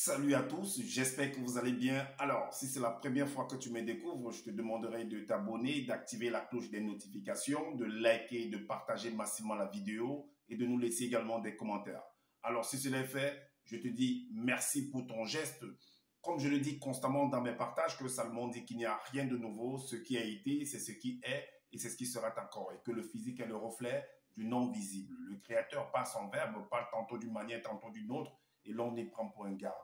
Salut à tous, j'espère que vous allez bien. Alors, si c'est la première fois que tu me découvres, je te demanderai de t'abonner, d'activer la cloche des notifications, de liker, de partager massivement la vidéo et de nous laisser également des commentaires. Alors, si cela est fait, je te dis merci pour ton geste. Comme je le dis constamment dans mes partages, que Salomon dit qu'il n'y a rien de nouveau. Ce qui a été, c'est ce qui est et c'est ce qui sera encore. Et que le physique est le reflet du non visible. Le Créateur, par son verbe, parle tantôt d'une manière, tantôt d'une autre et l'on y prend pour un garde.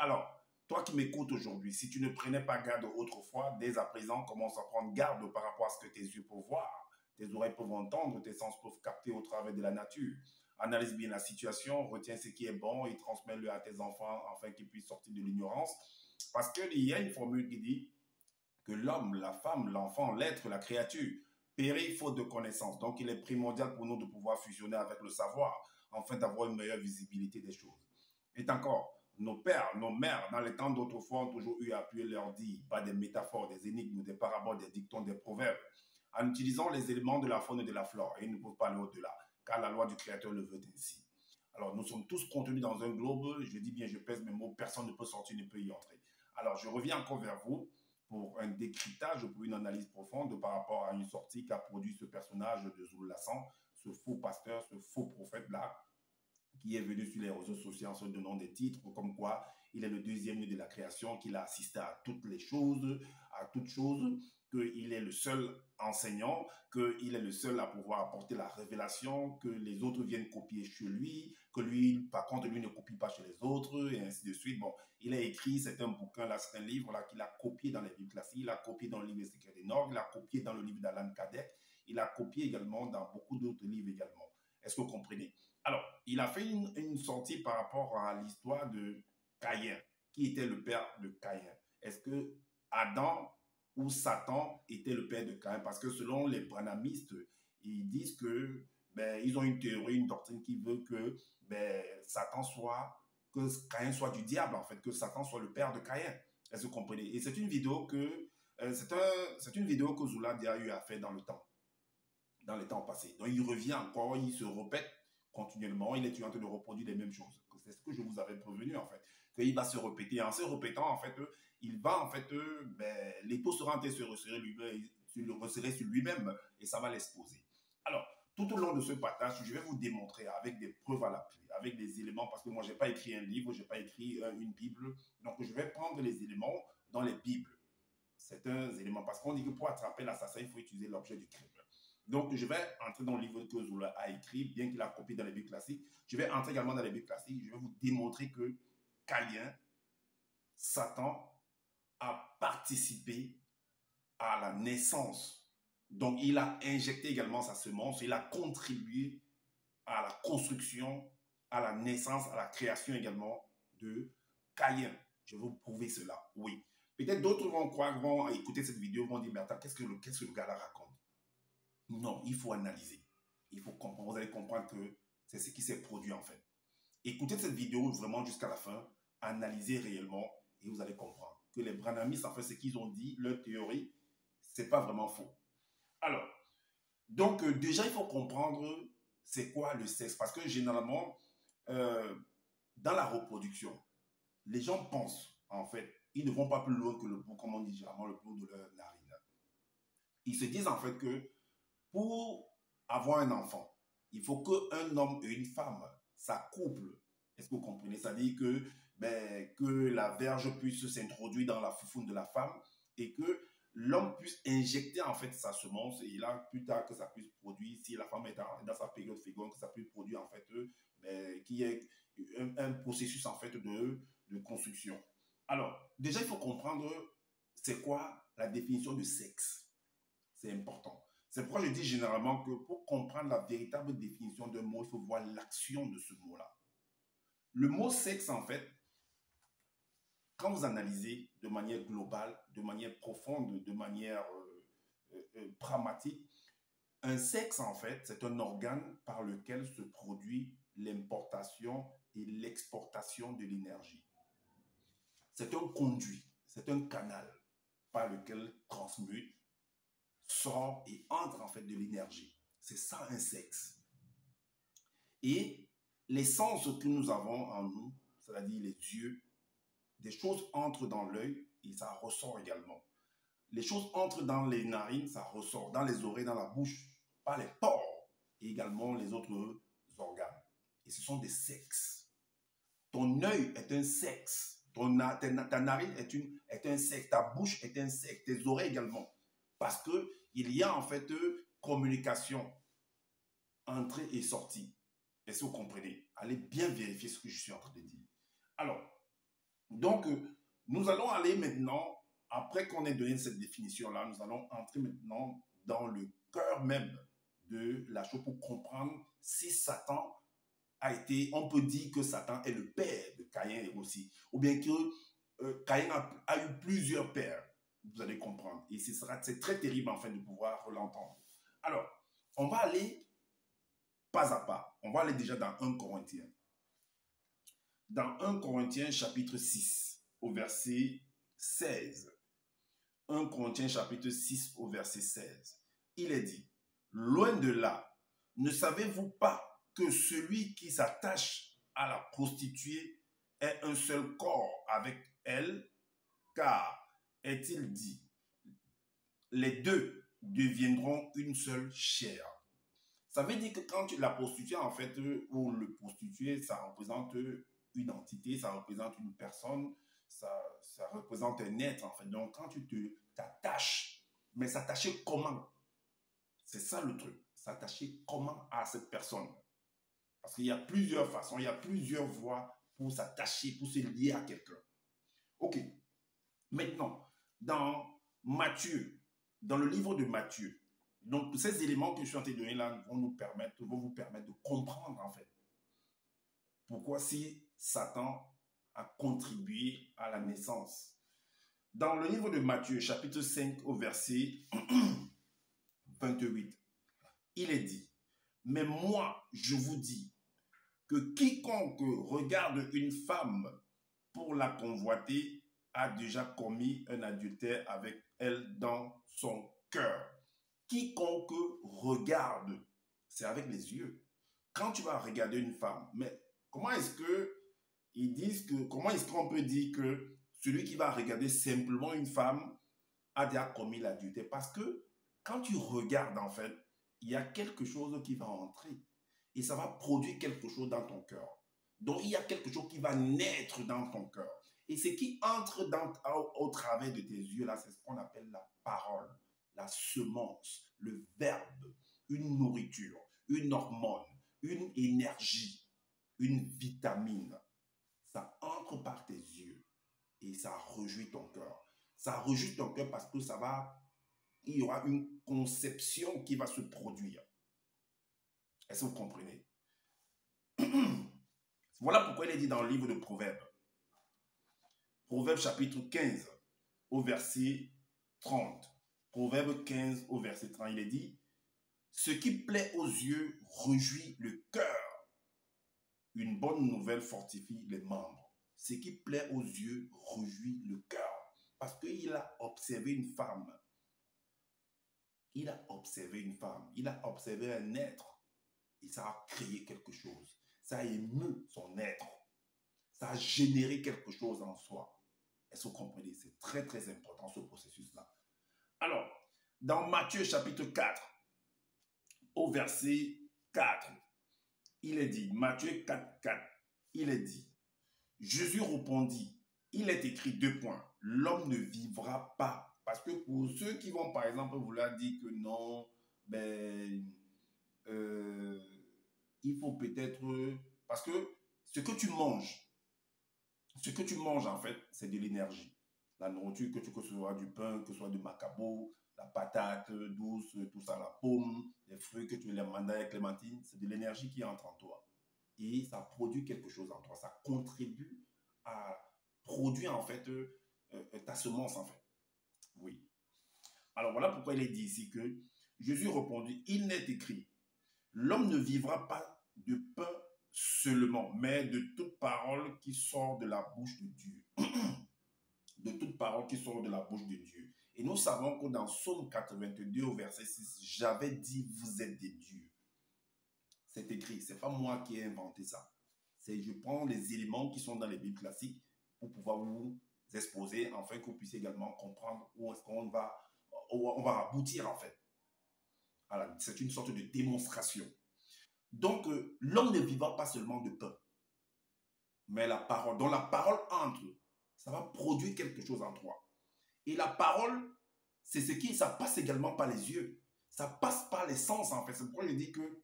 Alors, toi qui m'écoutes aujourd'hui, si tu ne prenais pas garde autrefois, dès à présent, commence à prendre garde par rapport à ce que tes yeux peuvent voir, tes oreilles peuvent entendre, tes sens peuvent capter au travers de la nature. Analyse bien la situation, retiens ce qui est bon et transmets-le à tes enfants afin qu'ils puissent sortir de l'ignorance. Parce qu'il y a une formule qui dit que l'homme, la femme, l'enfant, l'être, la créature périt faute de connaissance. Donc, il est primordial pour nous de pouvoir fusionner avec le savoir afin d'avoir une meilleure visibilité des choses. Et encore, nos pères, nos mères, dans les temps d'autrefois, ont toujours eu à appuyer leur dire par des métaphores, des énigmes, des paraboles, des dictons, des proverbes, en utilisant les éléments de la faune et de la flore. Et ils ne peuvent pas aller au-delà, car la loi du Créateur le veut ainsi. Alors, nous sommes tous contenus dans un globe. Je dis bien, je pèse mes mots, personne ne peut sortir, ne peut y entrer. Alors, je reviens encore vers vous pour un décryptage, pour une analyse profonde par rapport à une sortie qu'a produit ce personnage de Zul Lassan, ce faux pasteur, ce faux prophète-là, qui est venu sur les réseaux sociaux en se donnant des titres comme quoi il est le deuxième de la création, qu'il a assisté à toutes les choses, à toutes choses, qu'il est le seul enseignant, qu'il est le seul à pouvoir apporter la révélation, que les autres viennent copier chez lui, que lui, par contre, lui ne copie pas chez les autres, et ainsi de suite. Bon, il a écrit, c'est un bouquin, là, c'est un livre là qu'il a copié dans les livres classiques, il a copié dans le livre des Secrets des Nord, il a copié dans le livre d'Alan Kardec, il a copié également dans beaucoup d'autres livres également. Est-ce que vous comprenez? Alors, il a fait une sortie par rapport à l'histoire de Caïn. Qui était le père de Caïn? Est-ce que Adam ou Satan était le père de Caïn? Parce que selon les branhamistes, ils disent que ils ont une théorie, une doctrine qui veut que Satan soit, que Caïn soit du diable, en fait, que Satan soit le père de Caïn. Est-ce que vous comprenez? Et c'est une vidéo que c'est une vidéo que Zoula a eu à faire dans le temps, dans les temps passés. Donc il revient encore, il se répète continuellement, il est en train de reproduire les mêmes choses. C'est ce que je vous avais prévenu en fait, qu'il va se répéter. En se répétant, en fait, il va en fait, l'étau sera en train de se resserrer sur lui-même et ça va l'exposer. Alors, tout au long de ce partage, je vais vous démontrer avec des preuves à l'appui, avec des éléments, parce que moi, je n'ai pas écrit un livre, je n'ai pas écrit une Bible, donc je vais prendre les éléments dans les Bibles. C'est un élément, parce qu'on dit que pour attraper l'assassin, il faut utiliser l'objet du crime. Donc, je vais entrer dans le livre que Zoula a écrit, bien qu'il a copié dans les Bibles classiques. Je vais entrer également dans les Bibles classiques. Je vais vous démontrer que Caïn, Satan, a participé à la naissance. Donc, il a injecté également sa semence. Il a contribué à la construction, à la naissance, à la création également de Caïn. Je vais vous prouver cela, oui. Peut-être d'autres vont croire, vont écouter cette vidéo, vont dire, mais attends, qu'est-ce que le gars là raconte? Non, il faut analyser. Il faut comprendre. Vous allez comprendre que c'est ce qui s'est produit en fait. Écoutez cette vidéo vraiment jusqu'à la fin. Analysez réellement et vous allez comprendre que les branhamistes, en fait, ce qu'ils ont dit, leur théorie, c'est pas vraiment faux. Alors, donc déjà, il faut comprendre c'est quoi le sexe. Parce que généralement, dans la reproduction, les gens pensent, en fait, ils ne vont pas plus loin que le bout, comme on dit généralement, le bout de leur narine. Ils se disent en fait que pour avoir un enfant, il faut qu'un homme et une femme s'accouplent. Est-ce que vous comprenez? C'est-à-dire que la verge puisse s'introduire dans la foufoune de la femme et que l'homme puisse injecter en fait sa semence et là, plus tard, que ça puisse produire, si la femme est dans sa période féconde, que ça puisse produire en fait, qu'il y ait un processus en fait de construction. Alors, déjà, il faut comprendre c'est quoi la définition de sexe. C'est important. C'est pourquoi je dis généralement que pour comprendre la véritable définition d'un mot, il faut voir l'action de ce mot-là. Le mot sexe, en fait, quand vous analysez de manière globale, de manière profonde, de manière pragmatique, un sexe, en fait, c'est un organe par lequel se produit l'importation et l'exportation de l'énergie. C'est un conduit, c'est un canal par lequel transmute, sort et entre en fait de l'énergie. C'est ça un sexe. Et les sens que nous avons en nous, c'est-à-dire les yeux, des choses entrent dans l'œil et ça ressort également. Les choses entrent dans les narines, ça ressort. Dans les oreilles, dans la bouche, par les pores et également les autres organes. Et ce sont des sexes. Ton œil est un sexe. Ta narine est un sexe. Ta bouche est un sexe. Tes oreilles également. Parce qu'il y a en fait communication, entrée et sortie. Est-ce que vous comprenez? Allez bien vérifier ce que je suis en train de dire. Alors, donc, nous allons aller maintenant, après qu'on ait donné cette définition-là, nous allons entrer maintenant dans le cœur même de la chose pour comprendre si Satan a été, on peut dire que Satan est le père de Caïn aussi, ou bien que Caïn a eu plusieurs pères, vous allez comprendre. Et c'est très terrible en fait de pouvoir l'entendre. Alors, on va aller pas à pas. On va aller déjà dans 1 Corinthiens. Dans 1 Corinthiens chapitre 6 au verset 16. 1 Corinthiens chapitre 6 au verset 16. Il est dit, loin de là, ne savez-vous pas que celui qui s'attache à la prostituée est un seul corps avec elle, car, est-il dit, les deux deviendront une seule chair. Ça veut dire que quand la prostituée, en fait, ou le prostitué, ça représente une entité, ça représente une personne, ça représente un être, en fait. Donc, quand tu t'attaches, mais s'attacher comment? C'est ça le truc. S'attacher comment à cette personne? Parce qu'il y a plusieurs façons, il y a plusieurs voies pour s'attacher, pour se lier à quelqu'un. Ok. Maintenant, dans Matthieu, dans le livre de Matthieu, donc ces éléments que je suis en train de donner là vont vous permettre de comprendre en fait pourquoi si Satan a contribué à la naissance. Dans le livre de Matthieu, chapitre 5 au verset 28, il est dit, mais moi je vous dis que quiconque regarde une femme pour la convoiter a déjà commis un adultère avec elle dans son cœur. Quiconque regarde, c'est avec les yeux. Quand tu vas regarder une femme, mais comment est-ce qu'on peut dire que celui qui va regarder simplement une femme a déjà commis l'adultère? Parce que quand tu regardes, en fait, il y a quelque chose qui va entrer et ça va produire quelque chose dans ton cœur. Donc, il y a quelque chose qui va naître dans ton cœur. Et ce qui entre au travers de tes yeux, là, c'est ce qu'on appelle la parole, la semence, le verbe, une nourriture, une hormone, une énergie, une vitamine. Ça entre par tes yeux et ça réjouit ton cœur. Ça réjouit ton cœur parce que il y aura une conception qui va se produire. Est-ce que vous comprenez? Voilà pourquoi il est dit dans le livre de Proverbes. Proverbes chapitre 15 au verset 30. Proverbe 15 au verset 30, il est dit, ce qui plaît aux yeux réjouit le cœur. Une bonne nouvelle fortifie les membres. Ce qui plaît aux yeux réjouit le cœur. Parce qu'il a observé une femme. Il a observé une femme. Il a observé un être. Et ça a créé quelque chose. Ça a ému son être. Ça a généré quelque chose en soi. Est-ce que vous comprenez? C'est très très important ce processus-là. Alors, dans Matthieu chapitre 4, au verset 4, il est dit, Matthieu 4, 4, il est dit, Jésus répondit, il est écrit 2 points, l'homme ne vivra pas. Parce que pour ceux qui vont par exemple vouloir dire que non, il faut peut-être, parce que ce que tu manges en fait, c'est de l'énergie. La nourriture, que ce soit du pain, que ce soit du macabo, la patate douce, tout ça, la pomme, les fruits que tu les mandailles, les clémentines, c'est de l'énergie qui entre en toi. Et ça produit quelque chose en toi. Ça contribue à produire en fait ta semence en fait. Oui. Alors voilà pourquoi il est dit ici que Jésus répondit, il n'est écrit, l'homme ne vivra pas de pain seulement, mais de toute parole qui sort de la bouche de Dieu. De toute parole qui sort de la bouche de Dieu. Et nous savons que dans Psaume 82 au verset 6, j'avais dit, vous êtes des dieux. C'est écrit, c'est pas moi qui ai inventé ça. Je prends les éléments qui sont dans les Bibles classiques pour pouvoir vous exposer, afin que vous puissiez également comprendre où est-ce qu'on va, où on va aboutir en fait. Voilà, c'est une sorte de démonstration. Donc, l'homme ne vivra pas seulement de pain, mais la parole. Dans la parole entre, ça va produire quelque chose en toi. Et la parole, c'est ce qui, ça passe également par les yeux. Ça passe par les sens, en fait. C'est pourquoi je dis que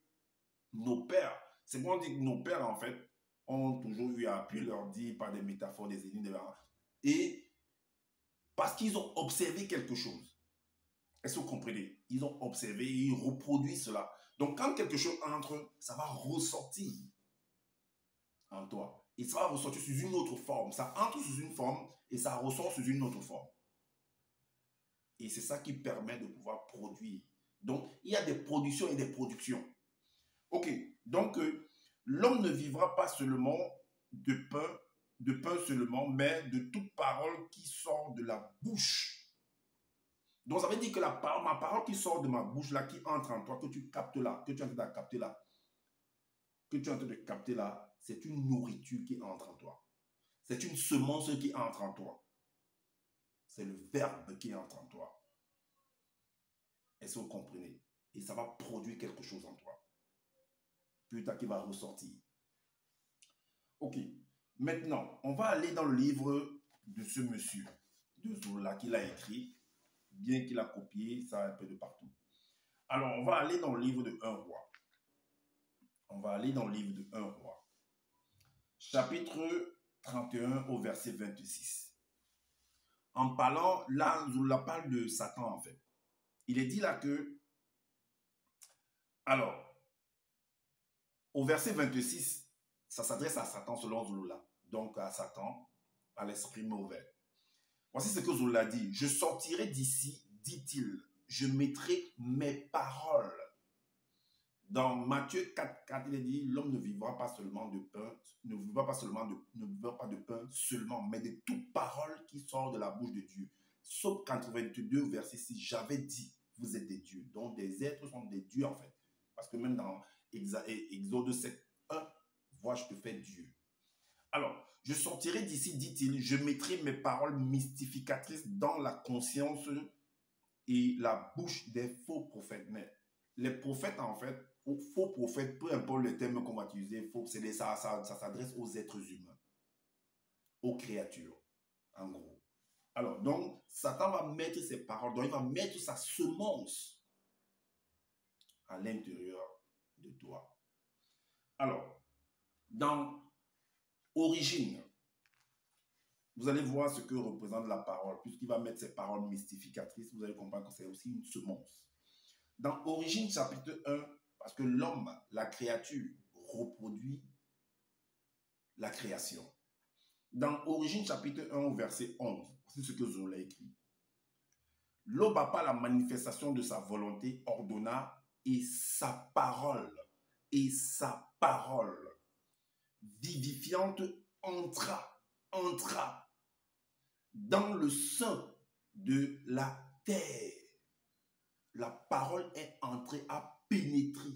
nos pères, c'est pourquoi on dit que nos pères, en fait, ont toujours eu à appuyer leur dire par des métaphores, des énigmes, et parce qu'ils ont observé quelque chose. Est-ce que vous comprenez? Ils ont observé et ils reproduisent cela. Donc, quand quelque chose entre, ça va ressortir en toi. Et ça va ressortir sous une autre forme. Ça entre sous une forme et ça ressort sous une autre forme. Et c'est ça qui permet de pouvoir produire. Donc, il y a des productions et des productions. Ok, donc l'homme ne vivra pas seulement de pain seulement, mais de toute parole qui sort de la bouche. Donc, ça veut dire que ma parole qui sort de ma bouche, là, qui entre en toi, que tu captes là, que tu es en train de capter là, c'est une nourriture qui entre en toi. C'est une semence qui entre en toi. C'est le verbe qui entre en toi. Est-ce que vous comprenez? Et ça va produire quelque chose en toi. Plus tard, qui va ressortir. Ok. Maintenant, on va aller dans le livre de ce monsieur, de Zola, qu'il a écrit, bien qu'il a copié ça un peu de partout. Alors, on va aller dans le livre de 1 roi. On va aller dans le livre de 1 roi. Chapitre 31 au verset 26. En parlant, là, Zola parle de Satan, en fait. Il est dit là que, alors, au verset 26, ça s'adresse à Satan selon Zola. Donc, à Satan, à l'esprit mauvais. Voici ce que Zola dit. Je sortirai d'ici, dit-il. Je mettrai mes paroles. Dans Matthieu 4, il est dit, l'homme ne vivra pas seulement de pain, ne vivra pas de pain seulement, mais de toute parole qui sort de la bouche de Dieu. Psaume 82, verset 6, j'avais dit, vous êtes des dieux. Donc des êtres sont des dieux en fait. Parce que même dans Exode 7, 1, vois, je te fais Dieu. Alors, je sortirai d'ici, dit-il, je mettrai mes paroles mystificatrices dans la conscience et la bouche des faux prophètes. Mais les prophètes, en fait, ou faux prophètes, peu importe le terme qu'on va utiliser, ça s'adresse aux êtres humains, aux créatures, en gros. Alors, donc, Satan va mettre ses paroles, donc il va mettre sa semence à l'intérieur de toi. Alors, dans Origine, vous allez voir ce que représente la parole. Puisqu'il va mettre ses paroles mystificatrices, vous allez comprendre que c'est aussi une semence. Dans Origine chapitre 1, parce que l'homme, la créature, reproduit la création. Dans Origine chapitre 1 au verset 11, c'est ce que Zola écrit. L'aube à pas la manifestation de sa volonté ordonna et sa parole vivifiante entra dans le sein de la terre. La parole est entrée à pénétrer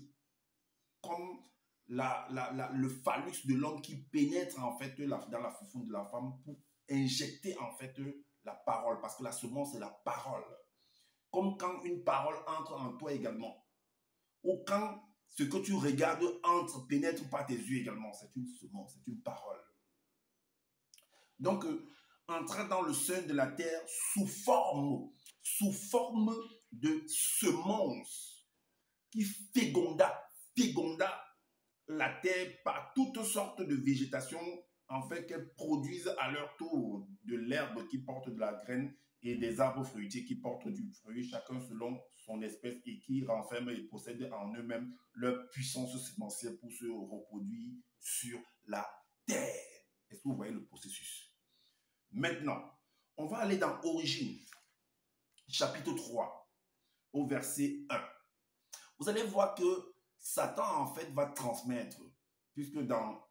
comme le phallus de l'homme qui pénètre en fait dans la foufoune de la femme pour injecter en fait la parole, parce que la semence c'est la parole. Comme quand une parole entre en toi également, ou quand ce que tu regardes pénètre par tes yeux également, c'est une semence, c'est une parole. Donc, entrer dans le sein de la terre sous forme de semence qui féconda la terre par toutes sortes de végétation, en fait, qu'elles produisent à leur tour de l'herbe qui porte de la graine et des arbres fruitiers qui portent du fruit, chacun selon son espèce, et qui renferment et possèdent en eux-mêmes leur puissance sémentielle pour se reproduire sur la terre. Est-ce que vous voyez le processus? Maintenant, on va aller dans Origine, chapitre 3, au verset 1. Vous allez voir que Satan, en fait, va transmettre, puisque dans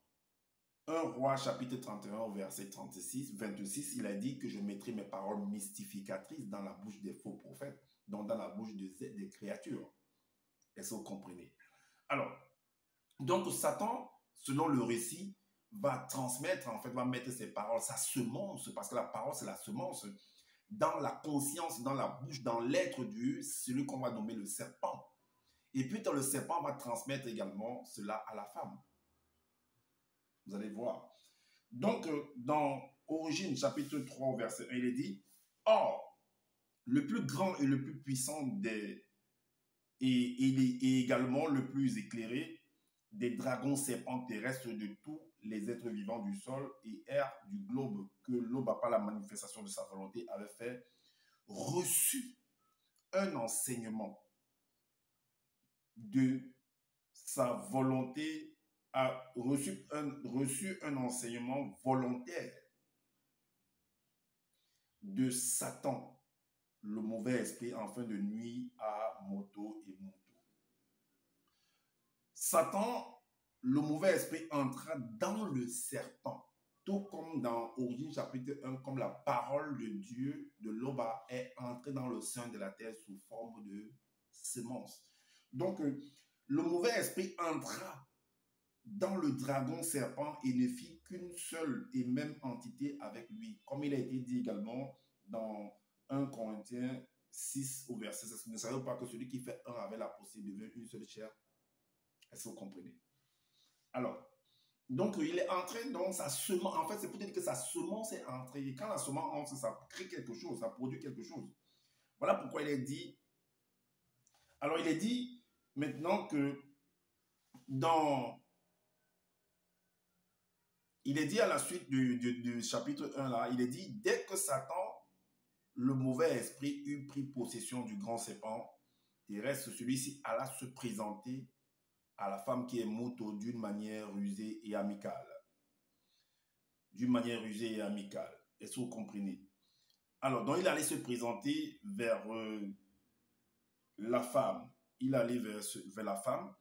1 roi, chapitre 31, au verset 26, il a dit que je mettrai mes paroles mystificatrices dans la bouche des faux prophètes, donc dans la bouche des créatures. Est-ce que vous comprenez? Alors, donc Satan, selon le récit, va transmettre, en fait, va mettre ses paroles, sa semence, parce que la parole, c'est la semence, dans la conscience, dans la bouche, dans l'être de celui qu'on va nommer le serpent. Et puis, le serpent va transmettre également cela à la femme. Vous allez voir. Donc, dans Origine, chapitre 3, verset 1, il est dit, « Or, le plus grand et le plus puissant et également le plus éclairé des dragons serpents terrestres de tous les êtres vivants du sol et air du globe que l'aube, par la manifestation de sa volonté, avait fait, reçu un enseignement de sa volonté, a reçu un enseignement volontaire de Satan, le mauvais esprit, afin de nuire à Moto et Moto. Satan, le mauvais esprit, entra dans le serpent, tout comme dans Origine chapitre 1, comme la parole de Dieu de l'Oba est entrée dans le sein de la terre sous forme de semence. Donc, le mauvais esprit entra dans le dragon serpent et ne fit qu'une seule et même entité avec lui. Comme il a été dit également dans 1 Corinthiens 6 au verset 16, vous ne savez pas que celui qui fait un avec la possibilité de devenir une seule chair. Est-ce que vous comprenez? Alors, donc il est entré dans sa semence. En fait, c'est peut-être que sa semence est entrée. Et quand la semence entre, ça crée quelque chose, ça produit quelque chose. Voilà pourquoi il est dit. Alors, il est dit maintenant que il est dit à la suite du chapitre 1 là, il est dit, dès que Satan, le mauvais esprit, eut pris possession du grand serpent terrestre, celui-ci alla se présenter à la femme qui est Moto d'une manière rusée et amicale. D'une manière rusée et amicale. Est-ce que vous comprenez? Alors, donc il allait se présenter vers la femme. Il allait vers la femme.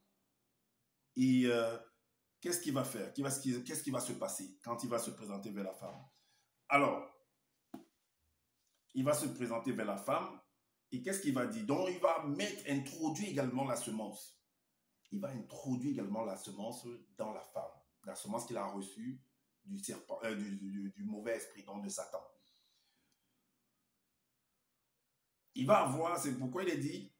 Et qu'est-ce qu'il va faire? Qu'est-ce qui va se passer quand il va se présenter vers la femme? Alors, il va se présenter vers la femme. Et qu'est-ce qu'il va dire? Donc, il va introduire également la semence. Il va introduire également la semence dans la femme. La semence qu'il a reçue du serpent, du mauvais esprit, donc de Satan. Il va avoir, c'est pourquoi il est dit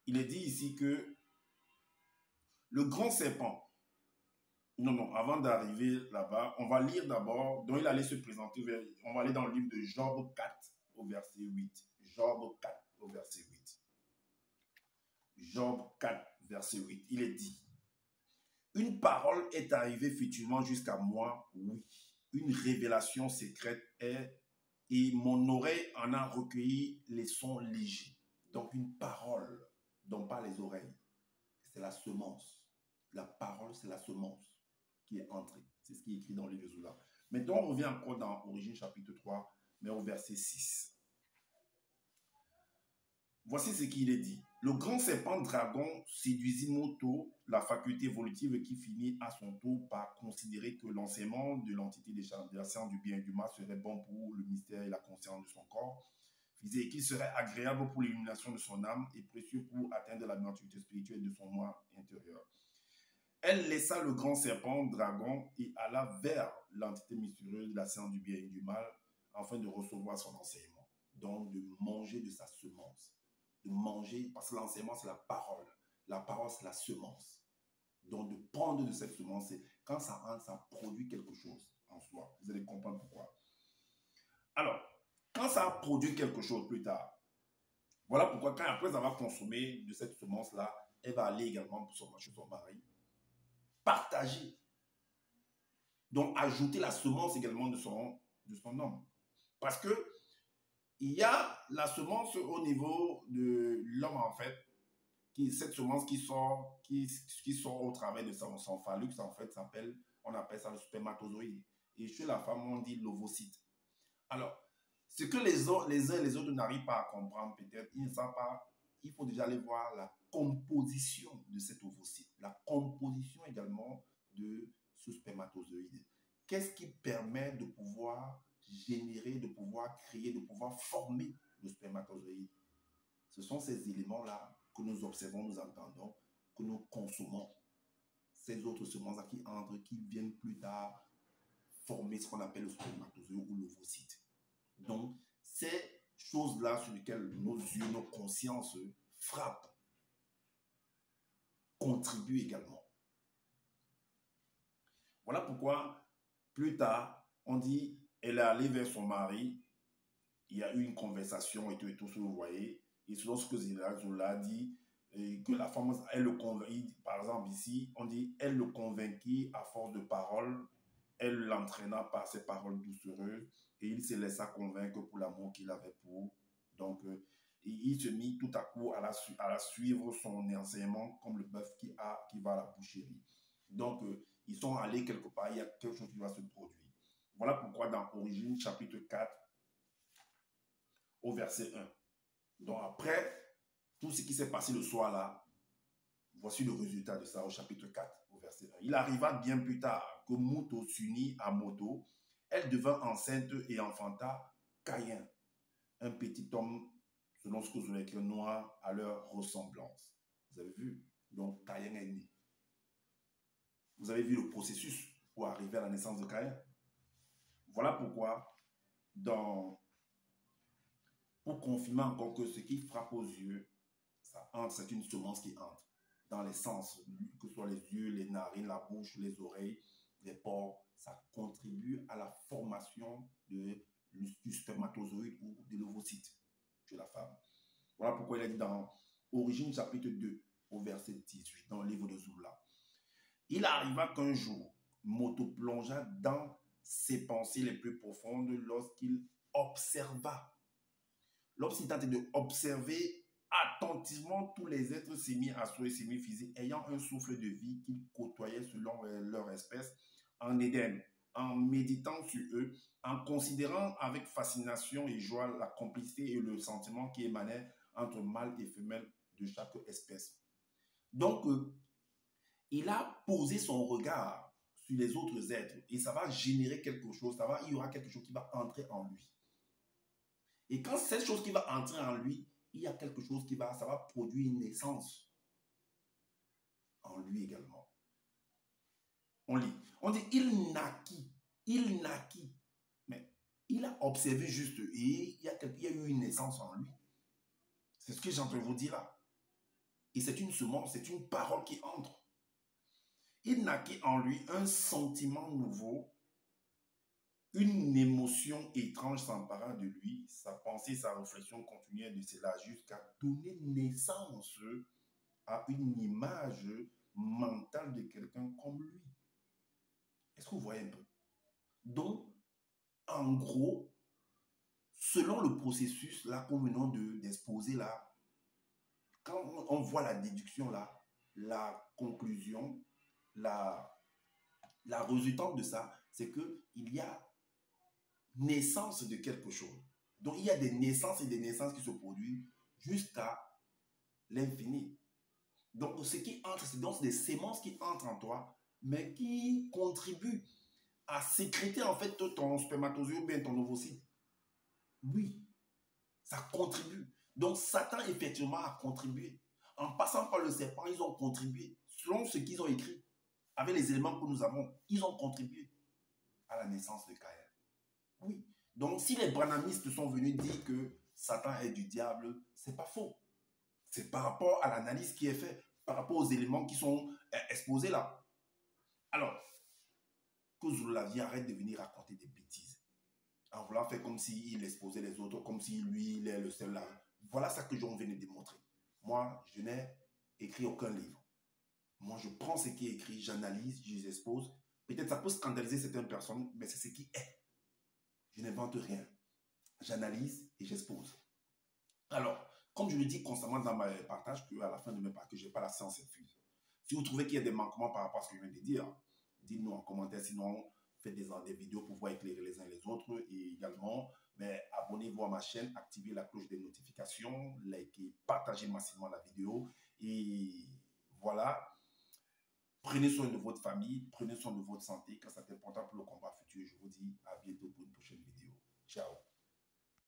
ici que le grand serpent, non, avant d'arriver là-bas, on va lire d'abord, donc il allait se présenter, on va aller dans le livre de Job 4 au verset 8. Job 4 au verset 8. Job 4, verset 8, il est dit, une parole est arrivée futulement jusqu'à moi, oui, une révélation secrète est, et mon oreille en a recueilli les sons légers. Donc une parole, donc pas les oreilles, c'est la semence. La parole, c'est la semence qui est entrée. C'est ce qui est écrit dans le livre de Zoula. Maintenant, on revient encore dans Origine chapitre 3, mais au verset 6. Voici ce qu'il est dit. Le grand serpent dragon séduisit Moto, la faculté évolutive qui finit à son tour par considérer que l'enseignement de l'entité de la science du bien et du mal serait bon pour le mystère et la conscience de son corps, et qu'il serait agréable pour l'illumination de son âme et précieux pour atteindre la maturité spirituelle de son moi intérieur. Elle laissa le grand serpent dragon et alla vers l'entité mystérieuse de la science du bien et du mal afin de recevoir son enseignement, donc de manger de sa semence. De manger, parce que l'enseignement, c'est la parole. La parole, c'est la semence. Donc, de prendre de cette semence, quand ça entre, ça produit quelque chose en soi. Vous allez comprendre pourquoi. Alors, quand ça produit quelque chose plus tard, voilà pourquoi, quand après avoir consommé de cette semence-là, elle va aller également chez son mari, partager. Donc, ajouter la semence également de son homme. Parce que il y a la semence au niveau de l'homme, en fait, cette semence qui sort au travers de son phallux, en fait, on appelle ça le spermatozoïde. Et chez la femme, on dit l'ovocyte. Alors, ce que les uns et les autres n'arrivent pas à comprendre, peut-être, ils ne savent pas, il faut déjà aller voir la composition de cet ovocyte, la composition également de ce spermatozoïde. Qu'est-ce qui permet de pouvoir générer, de pouvoir créer, de pouvoir former le spermatozoïde? Ce sont ces éléments-là que nous observons, nous entendons, que nous consommons. ces autres semences qui entrent, qui viennent plus tard former ce qu'on appelle le spermatozoïde ou l'ovocyte. Donc, ces choses-là sur lesquelles nos yeux, nos consciences frappent, contribuent également. Voilà pourquoi, plus tard, on dit, elle est allée vers son mari, il y a eu une conversation et tout ce que vous voyez, et selon ce que Zola dit, que la femme, elle le convainc, par exemple ici, on dit, elle le convainquit à force de paroles, elle l'entraîna par ses paroles doucereuses, et il se laissa convaincre pour l'amour qu'il avait pour. Donc, il se mit tout à coup à la suivre son enseignement comme le bœuf qui va à la boucherie. Donc, ils sont allés quelque part, il y a quelque chose qui va se produire. Voilà pourquoi dans Origine, chapitre 4, au verset 1. Donc après, tout ce qui s'est passé le soir là, voici le résultat de ça au chapitre 4, au verset 1. Il arriva bien plus tard que Moto s'unit à Moto. Elle devint enceinte et enfanta Caïn, un petit homme, selon ce que vous avez écrit, noir, à leur ressemblance. Vous avez vu? Donc Caïn est né. Vous avez vu le processus pour arriver à la naissance de Caïn? Voilà pourquoi, pour confirmer encore que ce qui frappe aux yeux, ça entre, c'est une semence qui entre dans les sens, que ce soit les yeux, les narines, la bouche, les oreilles, les pores, ça contribue à la formation du spermatozoïde ou de l'ovocyte chez la femme. Voilà pourquoi il a dit dans Origine chapitre 2, au verset 18, dans le livre de Zoula. Il arriva qu'un jour, Moto plongea dans ses pensées les plus profondes lorsqu'il observa. Lorsqu'il tentait d'observer attentivement tous les êtres semi-astraux et semi-physiques ayant un souffle de vie qu'ils côtoyaient selon leur espèce en Éden, en méditant sur eux, en considérant avec fascination et joie la complicité et le sentiment qui émanaient entre mâle et femelle de chaque espèce. Donc, il a posé son regard sur les autres êtres et ça va générer quelque chose, il y aura quelque chose qui va entrer en lui. Et quand cette chose qui va entrer en lui, il y a quelque chose ça va produire une naissance en lui également. On lit, on dit, il naquit, mais il a observé juste et il y a eu une naissance en lui. C'est ce que j'ai envie de vous dire là. Et c'est une semence, c'est une parole qui entre. Il naquit en lui un sentiment nouveau, une émotion étrange s'empara de lui, sa pensée, sa réflexion continuait de cela jusqu'à donner naissance à une image mentale de quelqu'un comme lui. Est-ce que vous voyez un peu? Donc, en gros, selon le processus là qu'on venons d'exposer là, quand on voit la déduction là, la conclusion, la résultante de ça, c'est qu'il y a naissance de quelque chose. Donc, il y a des naissances et des naissances qui se produisent jusqu'à l'infini. Donc, ce qui entre, c'est donc des sémences qui entrent en toi, mais qui contribuent à sécréter en fait ton spermatozoïde ou bien ton ovocyte. Oui, ça contribue. Donc, Satan, effectivement, a contribué. En passant par le serpent, ils ont contribué. Selon ce qu'ils ont écrit, avec les éléments que nous avons, ils ont contribué à la naissance de Caïn. Oui. Donc, si les branhamistes sont venus dire que Satan est du diable, c'est pas faux. C'est par rapport à l'analyse qui est faite, par rapport aux éléments qui sont exposés là. Alors, que Zoulavi arrête de venir raconter des bêtises. En voulant faire comme s'il exposait les autres, comme si lui, il est le seul là. Voilà ça que j'en venais de démontrer. Moi, je n'ai écrit aucun livre. Moi, je prends ce qui est écrit, j'analyse, je les expose. Peut-être ça peut scandaliser certaines personnes, mais c'est ce qui est. Je n'invente rien. J'analyse et j'expose. Alors, comme je le dis constamment dans mes partages, qu'à la fin de mes partages, je n'ai pas la science infuse. Si vous trouvez qu'il y a des manquements par rapport à ce que je viens de dire, dites-nous en commentaire, sinon faites des vidéos pour pouvoir éclairer les uns et les autres. Et également, abonnez-vous à ma chaîne, activez la cloche des notifications, likez, partagez massivement la vidéo. Et voilà, prenez soin de votre famille, prenez soin de votre santé, car c'est important pour le combat futur. Je vous dis à bientôt pour une prochaine vidéo. Ciao.